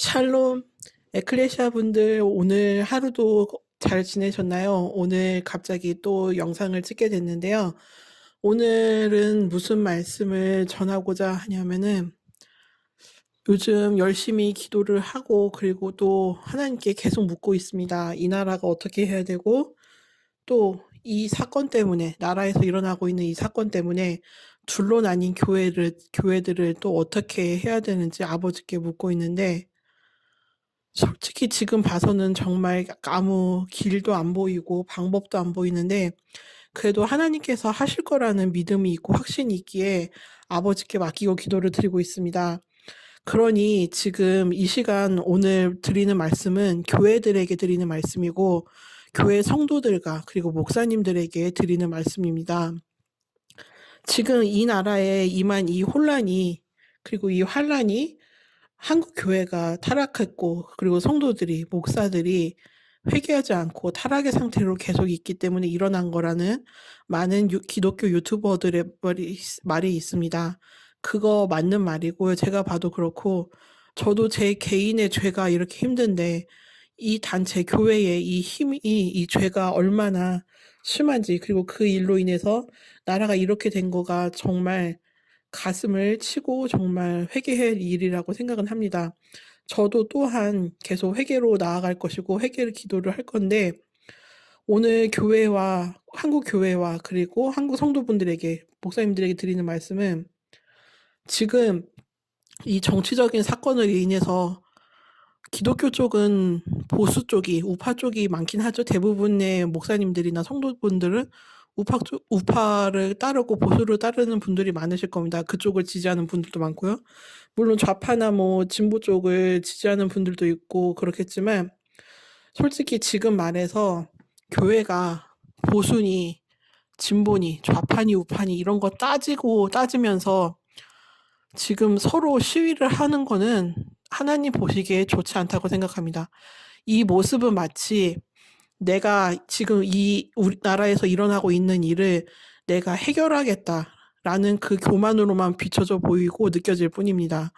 샬롬, 에클레시아 분들 오늘 하루도 잘 지내셨나요? 오늘 갑자기 또 영상을 찍게 됐는데요. 오늘은 무슨 말씀을 전하고자 하냐면은 요즘 열심히 기도를 하고 그리고 또 하나님께 계속 묻고 있습니다. 이 나라가 어떻게 해야 되고 또 이 사건 때문에 나라에서 일어나고 있는 이 사건 때문에 둘로 나뉜 교회들을 또 어떻게 해야 되는지 아버지께 묻고 있는데 솔직히 지금 봐서는 정말 아무 길도 안 보이고 방법도 안 보이는데 그래도 하나님께서 하실 거라는 믿음이 있고 확신이 있기에 아버지께 맡기고 기도를 드리고 있습니다. 그러니 지금 이 시간 오늘 드리는 말씀은 교회들에게 드리는 말씀이고 교회 성도들과 그리고 목사님들에게 드리는 말씀입니다. 지금 이 나라에 임한 이 혼란이 그리고 이 환란이 한국 교회가 타락했고 그리고 성도들이 목사들이 회개하지 않고 타락의 상태로 계속 있기 때문에 일어난 거라는 많은 기독교 유튜버들의 말이 있습니다. 그거 맞는 말이고요. 제가 봐도 그렇고 저도 제 개인의 죄가 이렇게 힘든데 이 단체 교회의 이 힘이 이 죄가 얼마나 심한지 그리고 그 일로 인해서 나라가 이렇게 된 거가 정말 가슴을 치고 정말 회개할 일이라고 생각은 합니다. 저도 또한 계속 회개로 나아갈 것이고 회개를 기도를 할 건데 오늘 교회와 한국 교회와 그리고 한국 성도분들에게 목사님들에게 드리는 말씀은 지금 이 정치적인 사건으로 인해서 기독교 쪽은 보수 쪽이 우파 쪽이 많긴 하죠. 대부분의 목사님들이나 성도분들은 우파를 따르고 보수를 따르는 분들이 많으실 겁니다. 그쪽을 지지하는 분들도 많고요. 물론 좌파나 뭐 진보 쪽을 지지하는 분들도 있고 그렇겠지만 솔직히 지금 말해서 교회가 보수니 진보니 좌파니 우파니 이런 거 따지면서 지금 서로 시위를 하는 거는 하나님 보시기에 좋지 않다고 생각합니다. 이 모습은 마치 내가 지금 이 우리나라에서 일어나고 있는 일을 내가 해결하겠다라는 그 교만으로만 비춰져 보이고 느껴질 뿐입니다.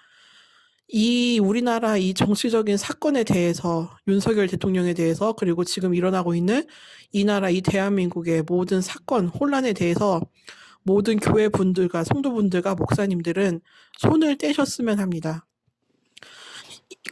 이 우리나라 이 정치적인 사건에 대해서 윤석열 대통령에 대해서 그리고 지금 일어나고 있는 이 나라 이 대한민국의 모든 사건 혼란에 대해서 모든 교회 분들과 성도분들과 목사님들은 손을 떼셨으면 합니다.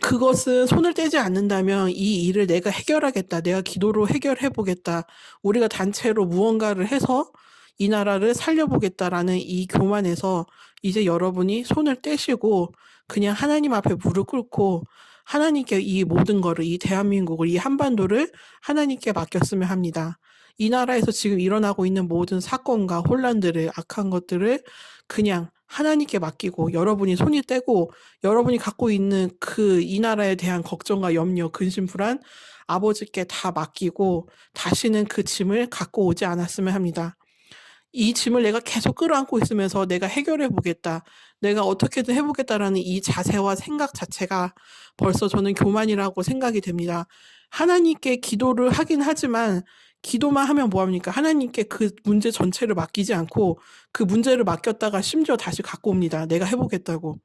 그것은 손을 떼지 않는다면 이 일을 내가 해결하겠다. 내가 기도로 해결해 보겠다. 우리가 단체로 무언가를 해서 이 나라를 살려보겠다라는 이 교만에서 이제 여러분이 손을 떼시고 그냥 하나님 앞에 무릎 꿇고 하나님께 이 모든 거를 이 대한민국을 이 한반도를 하나님께 맡겼으면 합니다. 이 나라에서 지금 일어나고 있는 모든 사건과 혼란들을 악한 것들을 그냥 하나님께 맡기고 여러분이 손이 떼고 여러분이 갖고 있는 그 이 나라에 대한 걱정과 염려, 근심, 불안 아버지께 다 맡기고 다시는 그 짐을 갖고 오지 않았으면 합니다. 이 짐을 내가 계속 끌어안고 있으면서 내가 해결해 보겠다. 내가 어떻게든 해보겠다라는 이 자세와 생각 자체가 벌써 저는 교만이라고 생각이 됩니다. 하나님께 기도를 하긴 하지만 기도만 하면 뭐합니까? 하나님께 그 문제 전체를 맡기지 않고 그 문제를 맡겼다가 심지어 다시 갖고 옵니다. 내가 해보겠다고.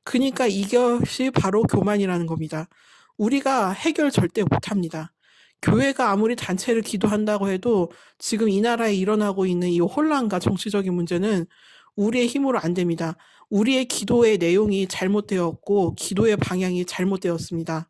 그러니까 이것이 바로 교만이라는 겁니다. 우리가 해결 절대 못합니다. 교회가 아무리 단체를 기도한다고 해도 지금 이 나라에 일어나고 있는 이 혼란과 정치적인 문제는 우리의 힘으로 안 됩니다. 우리의 기도의 내용이 잘못되었고 기도의 방향이 잘못되었습니다.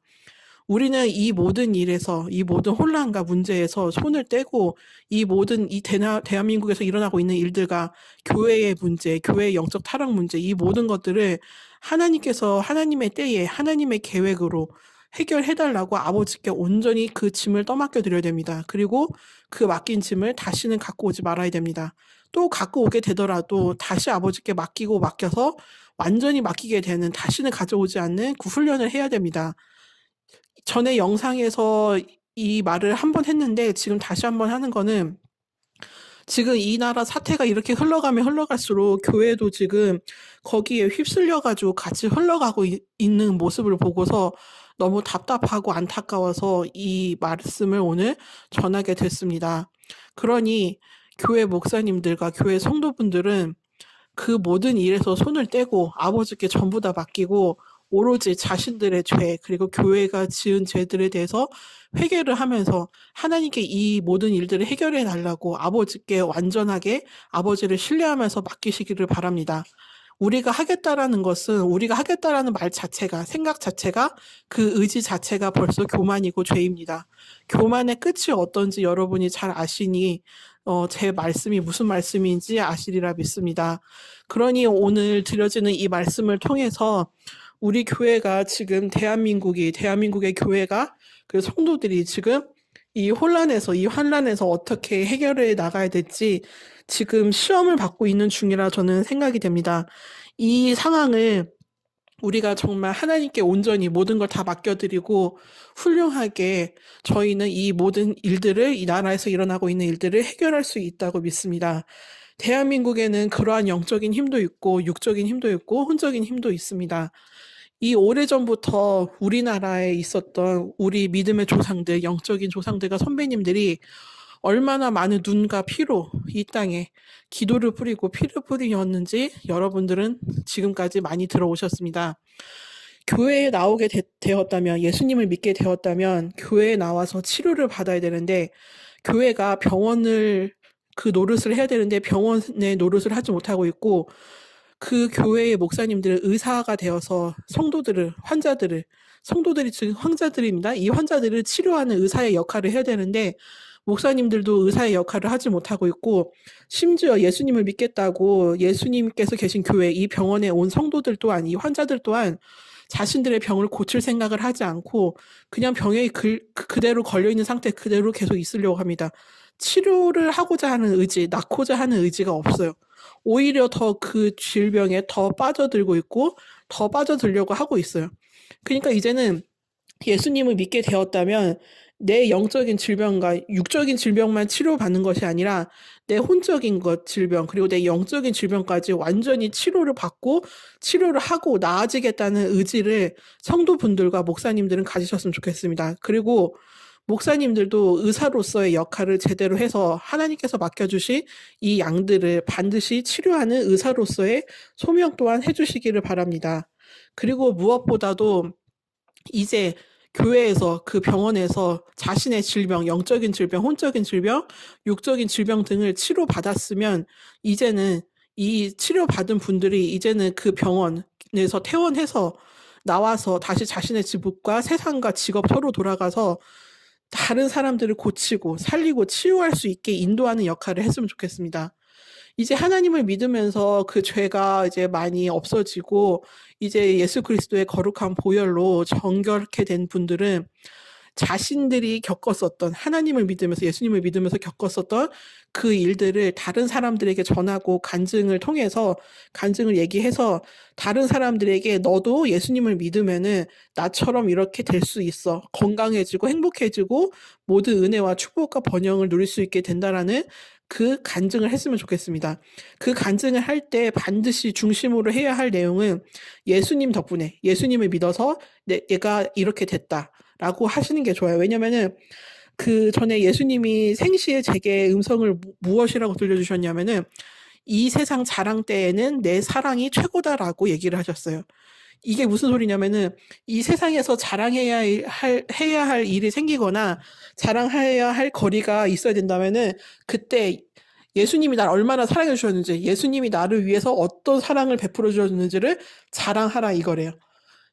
우리는 이 모든 일에서 이 모든 혼란과 문제에서 손을 떼고 이 모든 이 대한민국에서 일어나고 있는 일들과 교회의 문제, 교회의 영적 타락 문제 이 모든 것들을 하나님께서 하나님의 때에 하나님의 계획으로 해결해달라고 아버지께 온전히 그 짐을 떠맡겨 드려야 됩니다. 그리고 그 맡긴 짐을 다시는 갖고 오지 말아야 됩니다. 또 갖고 오게 되더라도 다시 아버지께 맡겨서 완전히 맡기게 되는 다시는 가져오지 않는 그 훈련을 해야 됩니다. 전에 영상에서 이 말을 한 번 했는데 지금 다시 한 번 하는 거는 지금 이 나라 사태가 이렇게 흘러가면 흘러갈수록 교회도 지금 거기에 휩쓸려가지고 같이 흘러가고 있는 모습을 보고서 너무 답답하고 안타까워서 이 말씀을 오늘 전하게 됐습니다. 그러니 교회 목사님들과 교회 성도분들은 그 모든 일에서 손을 떼고 아버지께 전부 다 맡기고 오로지 자신들의 죄, 그리고 교회가 지은 죄들에 대해서 회개를 하면서 하나님께 이 모든 일들을 해결해 달라고 아버지께 완전하게 아버지를 신뢰하면서 맡기시기를 바랍니다. 우리가 하겠다라는 것은, 우리가 하겠다라는 말 자체가, 생각 자체가, 그 의지 자체가 벌써 교만이고 죄입니다. 교만의 끝이 어떤지 여러분이 잘 아시니 제 말씀이 무슨 말씀인지 아시리라 믿습니다. 그러니 오늘 드려지는 이 말씀을 통해서 우리 교회가 지금 대한민국의 교회가, 그 성도들이 지금 이 혼란에서, 이 환란에서 어떻게 해결해 나가야 될지 지금 시험을 받고 있는 중이라 저는 생각이 됩니다. 이 상황을 우리가 정말 하나님께 온전히 모든 걸 다 맡겨드리고 훌륭하게 저희는 이 모든 일들을, 이 나라에서 일어나고 있는 일들을 해결할 수 있다고 믿습니다. 대한민국에는 그러한 영적인 힘도 있고 육적인 힘도 있고 혼적인 힘도 있습니다. 이 오래전부터 우리나라에 있었던 우리 믿음의 조상들, 영적인 조상들과 선배님들이 얼마나 많은 눈과 피로 이 땅에 기도를 뿌리고 피를 뿌리었는지 여러분들은 지금까지 많이 들어오셨습니다. 교회에 나오게 되었다면, 예수님을 믿게 되었다면 교회에 나와서 치료를 받아야 되는데, 교회가 병원을 그 노릇을 해야 되는데 병원의 노릇을 하지 못하고 있고, 그 교회의 목사님들은 의사가 되어서 성도들이 지금 환자들입니다. 이 환자들을 치료하는 의사의 역할을 해야 되는데 목사님들도 의사의 역할을 하지 못하고 있고, 심지어 예수님을 믿겠다고 예수님께서 계신 교회, 이 병원에 온 성도들 또한, 이 환자들 또한 자신들의 병을 고칠 생각을 하지 않고 그냥 병에 그대로 걸려있는 상태 그대로 계속 있으려고 합니다. 치료를 하고자 하는 의지, 낫고자 하는 의지가 없어요. 오히려 더 그 질병에 더 빠져들고 있고 더 빠져들려고 하고 있어요. 그러니까 이제는 예수님을 믿게 되었다면 내 영적인 질병과 육적인 질병만 치료받는 것이 아니라 내 혼적인 질병, 그리고 내 영적인 질병까지 완전히 치료를 받고 치료를 하고 나아지겠다는 의지를 성도분들과 목사님들은 가지셨으면 좋겠습니다. 그리고 목사님들도 의사로서의 역할을 제대로 해서 하나님께서 맡겨주신 이 양들을 반드시 치료하는 의사로서의 소명 또한 해주시기를 바랍니다. 그리고 무엇보다도 이제 교회에서, 그 병원에서 자신의 질병, 영적인 질병, 혼적인 질병, 육적인 질병 등을 치료받았으면 이제는 이 치료받은 분들이 이제는 그 병원에서 퇴원해서 나와서 다시 자신의 직업과 세상과 직업 서로 돌아가서 다른 사람들을 고치고 살리고 치유할 수 있게 인도하는 역할을 했으면 좋겠습니다. 이제 하나님을 믿으면서 그 죄가 이제 많이 없어지고 이제 예수 그리스도의 거룩한 보혈로 정결케 된 분들은 자신들이 겪었었던, 하나님을 믿으면서, 예수님을 믿으면서 겪었었던 그 일들을 다른 사람들에게 전하고 간증을 얘기해서 다른 사람들에게 너도 예수님을 믿으면은 나처럼 이렇게 될 수 있어, 건강해지고 행복해지고 모든 은혜와 축복과 번영을 누릴 수 있게 된다라는 그 간증을 했으면 좋겠습니다. 그 간증을 할 때 반드시 중심으로 해야 할 내용은 예수님 덕분에, 예수님을 믿어서 얘가 이렇게 됐다라고 하시는 게 좋아요. 왜냐면은 그 전에 예수님이 생시에 제게 음성을 무엇이라고 들려주셨냐면은 이 세상 자랑 때에는 내 사랑이 최고다라고 얘기를 하셨어요. 이게 무슨 소리냐면은 이 세상에서 자랑해야 할 일이 생기거나 자랑해야 할 거리가 있어야 된다면은 그때 예수님이 나를 얼마나 사랑해 주셨는지, 예수님이 나를 위해서 어떤 사랑을 베풀어 주셨는지를 자랑하라 이거래요.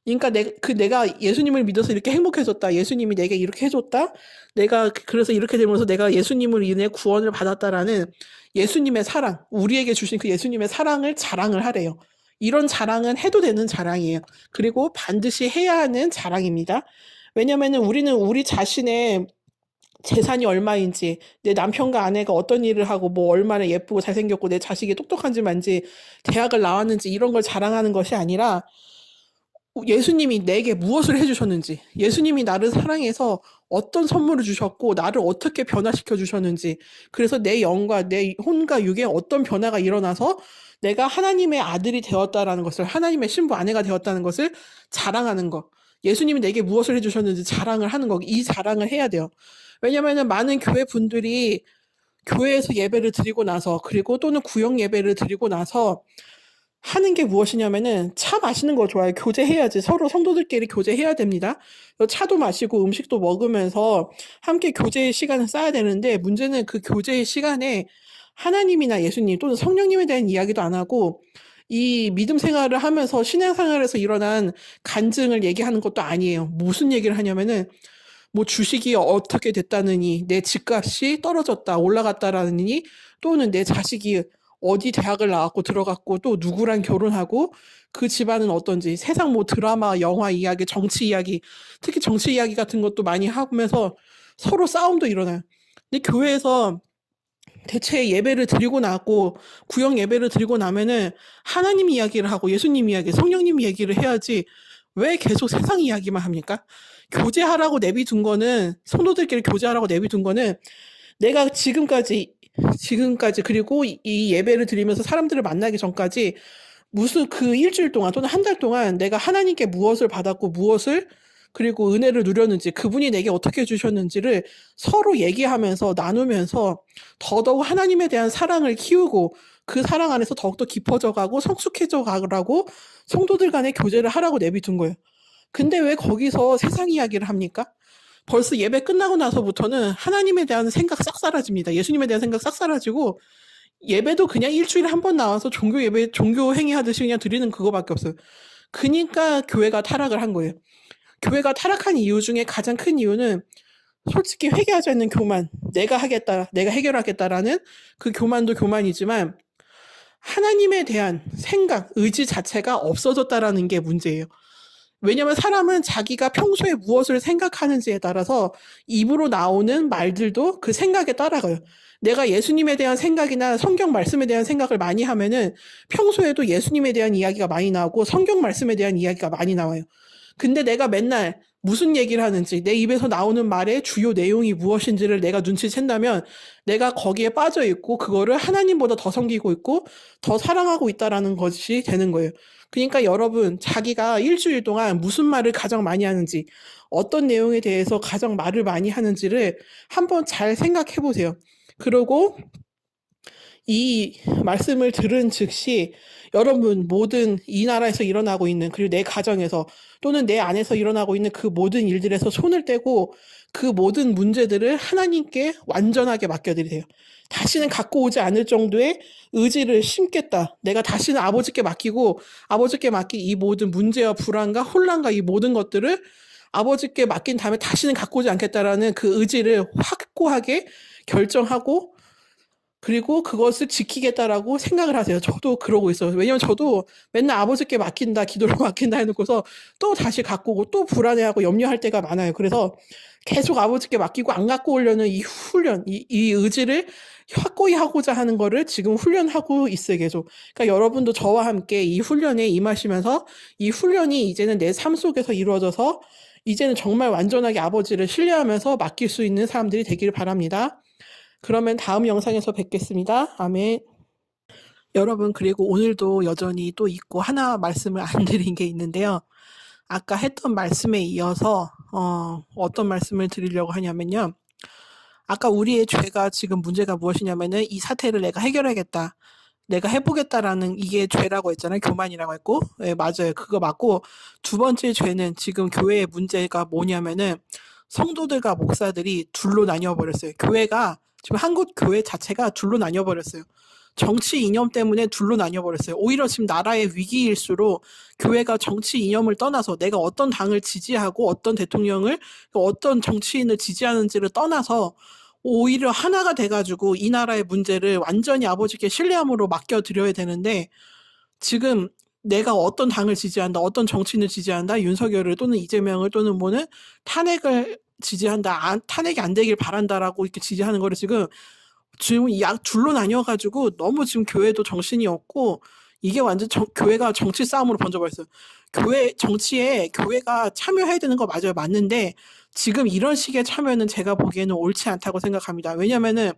그러니까 내가 예수님을 믿어서 이렇게 행복해졌다, 예수님이 내게 이렇게 해줬다, 내가 그래서 이렇게 되면서 내가 예수님을 인해 구원을 받았다라는 예수님의 사랑, 우리에게 주신 그 예수님의 사랑을 자랑을 하래요. 이런 자랑은 해도 되는 자랑이에요. 그리고 반드시 해야 하는 자랑입니다. 왜냐면은 우리는 우리 자신의 재산이 얼마인지, 내 남편과 아내가 어떤 일을 하고 뭐 얼마나 예쁘고 잘생겼고 내 자식이 똑똑한지 만지 대학을 나왔는지 이런 걸 자랑하는 것이 아니라 예수님이 내게 무엇을 해주셨는지, 예수님이 나를 사랑해서 어떤 선물을 주셨고 나를 어떻게 변화시켜 주셨는지, 그래서 내 영과 내 혼과 육에 어떤 변화가 일어나서 내가 하나님의 아들이 되었다라는 것을, 하나님의 신부 아내가 되었다는 것을 자랑하는 것, 예수님이 내게 무엇을 해주셨는지 자랑을 하는 것, 이 자랑을 해야 돼요. 왜냐면은 많은 교회 분들이 교회에서 예배를 드리고 나서, 그리고 또는 구역 예배를 드리고 나서 하는 게 무엇이냐면은 차 마시는 거 좋아해요. 교제해야지. 서로 성도들끼리 교제해야 됩니다. 차도 마시고 음식도 먹으면서 함께 교제의 시간을 쌓아야 되는데 문제는 그 교제의 시간에 하나님이나 예수님 또는 성령님에 대한 이야기도 안 하고 이 믿음 생활을 하면서 신앙생활에서 일어난 간증을 얘기하는 것도 아니에요. 무슨 얘기를 하냐면은 뭐 주식이 어떻게 됐다느니, 내 집값이 떨어졌다, 올라갔다라느니, 또는 내 자식이 어디 대학을 나왔고 들어갔고 또 누구랑 결혼하고 그 집안은 어떤지 세상 뭐 드라마, 영화 이야기, 정치 이야기, 특히 정치 이야기 같은 것도 많이 하면서 서로 싸움도 일어나요. 근데 교회에서 대체 예배를 드리고 나고 구역 예배를 드리고 나면은 하나님 이야기를 하고 예수님 이야기, 성령님 얘기를 해야지 왜 계속 세상 이야기만 합니까? 교제하라고 내비둔 거는 성도들끼리 교제하라고 내비둔 거는 내가 지금까지 그리고 이 예배를 드리면서 사람들을 만나기 전까지 무슨 그 일주일 동안 또는 한 달 동안 내가 하나님께 무엇을 받았고 무엇을 그리고 은혜를 누렸는지 그분이 내게 어떻게 주셨는지를 서로 얘기하면서 나누면서 더더욱 하나님에 대한 사랑을 키우고 그 사랑 안에서 더욱더 깊어져 가고 성숙해져 가라고 성도들 간의 교제를 하라고 내비둔 거예요. 근데 왜 거기서 세상 이야기를 합니까? 벌써 예배 끝나고 나서부터는 하나님에 대한 생각 싹 사라집니다. 예수님에 대한 생각 싹 사라지고 예배도 그냥 일주일에 한 번 나와서 종교 예배, 종교 행위 하듯이 그냥 드리는 그거밖에 없어요. 그니까 교회가 타락을 한 거예요. 교회가 타락한 이유 중에 가장 큰 이유는 솔직히 회개하지 않는 교만, 내가 하겠다, 내가 해결하겠다라는 그 교만도 교만이지만 하나님에 대한 생각, 의지 자체가 없어졌다라는 게 문제예요. 왜냐면 사람은 자기가 평소에 무엇을 생각하는지에 따라서 입으로 나오는 말들도 그 생각에 따라가요. 내가 예수님에 대한 생각이나 성경 말씀에 대한 생각을 많이 하면은 평소에도 예수님에 대한 이야기가 많이 나오고 성경 말씀에 대한 이야기가 많이 나와요. 근데 내가 맨날 무슨 얘기를 하는지 내 입에서 나오는 말의 주요 내용이 무엇인지를 내가 눈치챈다면 내가 거기에 빠져 있고 그거를 하나님보다 더 섬기고 있고 더 사랑하고 있다라는 것이 되는 거예요. 그러니까 여러분 자기가 일주일 동안 무슨 말을 가장 많이 하는지 어떤 내용에 대해서 가장 말을 많이 하는지를 한번 잘 생각해 보세요. 그리고 이 말씀을 들은 즉시 여러분 모든 이 나라에서 일어나고 있는 그리고 내 가정에서 또는 내 안에서 일어나고 있는 그 모든 일들에서 손을 떼고 그 모든 문제들을 하나님께 완전하게 맡겨드리세요. 다시는 갖고 오지 않을 정도의 의지를 심겠다. 내가 다시는 아버지께 맡기고 아버지께 맡긴 이 모든 문제와 불안과 혼란과 이 모든 것들을 아버지께 맡긴 다음에 다시는 갖고 오지 않겠다라는 그 의지를 확고하게 결정하고 그리고 그것을 지키겠다라고 생각을 하세요. 저도 그러고 있어요. 왜냐면 저도 맨날 아버지께 맡긴다, 기도로 맡긴다 해놓고서 또 다시 갖고 오고 또 불안해하고 염려할 때가 많아요. 그래서 계속 아버지께 맡기고 안 갖고 오려는 이 훈련, 이 의지를 확고히 하고자 하는 거를 지금 훈련하고 있어요, 계속. 그러니까 여러분도 저와 함께 이 훈련에 임하시면서 이 훈련이 이제는 내 삶 속에서 이루어져서 이제는 정말 완전하게 아버지를 신뢰하면서 맡길 수 있는 사람들이 되기를 바랍니다. 그러면 다음 영상에서 뵙겠습니다. 아멘. 여러분, 그리고 오늘도 여전히 또 있고 하나 말씀을 안 드린 게 있는데요. 아까 했던 말씀에 이어서 어떤 말씀을 드리려고 하냐면요. 아까 우리의 죄가 지금 문제가 무엇이냐면은 이 사태를 내가 해결하겠다. 내가 해보겠다라는 이게 죄라고 했잖아요. 교만이라고 했고. 네, 맞아요. 그거 맞고 두 번째 죄는 지금 교회의 문제가 뭐냐면은 성도들과 목사들이 둘로 나뉘어버렸어요. 교회가 지금 한국 교회 자체가 둘로 나뉘어버렸어요. 정치 이념 때문에 둘로 나뉘어버렸어요. 오히려 지금 나라의 위기일수록 교회가 정치 이념을 떠나서 내가 어떤 당을 지지하고 어떤 대통령을 어떤 정치인을 지지하는지를 떠나서 오히려 하나가 돼가지고 이 나라의 문제를 완전히 아버지께 신뢰함으로 맡겨드려야 되는데 지금 내가 어떤 당을 지지한다, 어떤 정치인을 지지한다, 윤석열을 또는 이재명을 또는 뭐는 탄핵을 지지한다, 탄핵이 안 되길 바란다라고 이렇게 지지하는 거를 지금 둘로 나뉘어가지고 너무 지금 교회도 정신이 없고 이게 완전 교회가 정치 싸움으로 번져버렸어요. 정치에 교회가 참여해야 되는 거 맞아요. 맞는데 지금 이런 식의 참여는 제가 보기에는 옳지 않다고 생각합니다. 왜냐면은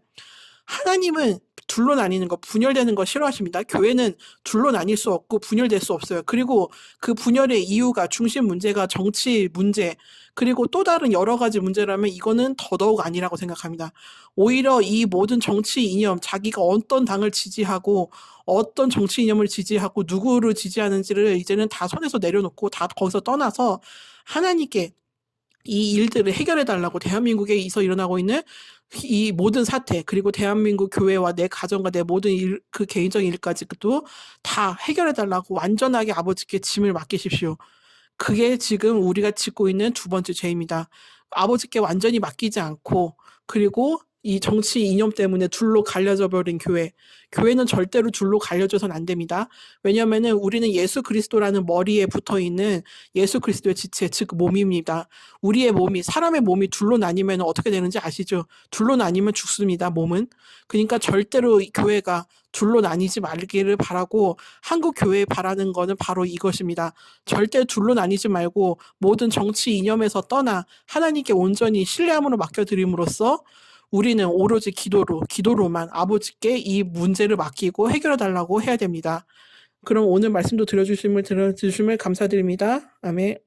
하나님은 둘로 나뉘는 거, 분열되는 거 싫어하십니다. 교회는 둘로 나뉠 수 없고 분열될 수 없어요. 그리고 그 분열의 이유가 중심 문제가 정치 문제, 그리고 또 다른 여러 가지 문제라면 이거는 더더욱 아니라고 생각합니다. 오히려 이 모든 정치 이념, 자기가 어떤 당을 지지하고 어떤 정치 이념을 지지하고 누구를 지지하는지를 이제는 다 손에서 내려놓고 다 거기서 떠나서 하나님께 이 일들을 해결해 달라고, 대한민국에서 일어나고 있는 이 모든 사태, 그리고 대한민국 교회와 내 가정과 내 모든 일, 그 개인적인 일까지도 다 해결해 달라고 완전하게 아버지께 짐을 맡기십시오. 그게 지금 우리가 짓고 있는 두 번째 죄입니다. 아버지께 완전히 맡기지 않고, 그리고 이 정치 이념 때문에 둘로 갈려져 버린 교회. 교회는 절대로 둘로 갈려져선 안 됩니다. 왜냐면은 우리는 예수 그리스도라는 머리에 붙어 있는 예수 그리스도의 지체, 즉 몸입니다. 우리의 몸이, 사람의 몸이 둘로 나뉘면 어떻게 되는지 아시죠? 둘로 나뉘면 죽습니다, 몸은. 그러니까 절대로 이 교회가 둘로 나뉘지 말기를 바라고, 한국 교회에 바라는 거는 바로 이것입니다. 절대 둘로 나뉘지 말고 모든 정치 이념에서 떠나 하나님께 온전히 신뢰함으로 맡겨드림으로써 우리는 오로지 기도로만 아버지께 이 문제를 맡기고 해결해 달라고 해야 됩니다. 그럼 오늘 말씀도 들어주심을 감사드립니다. 아멘.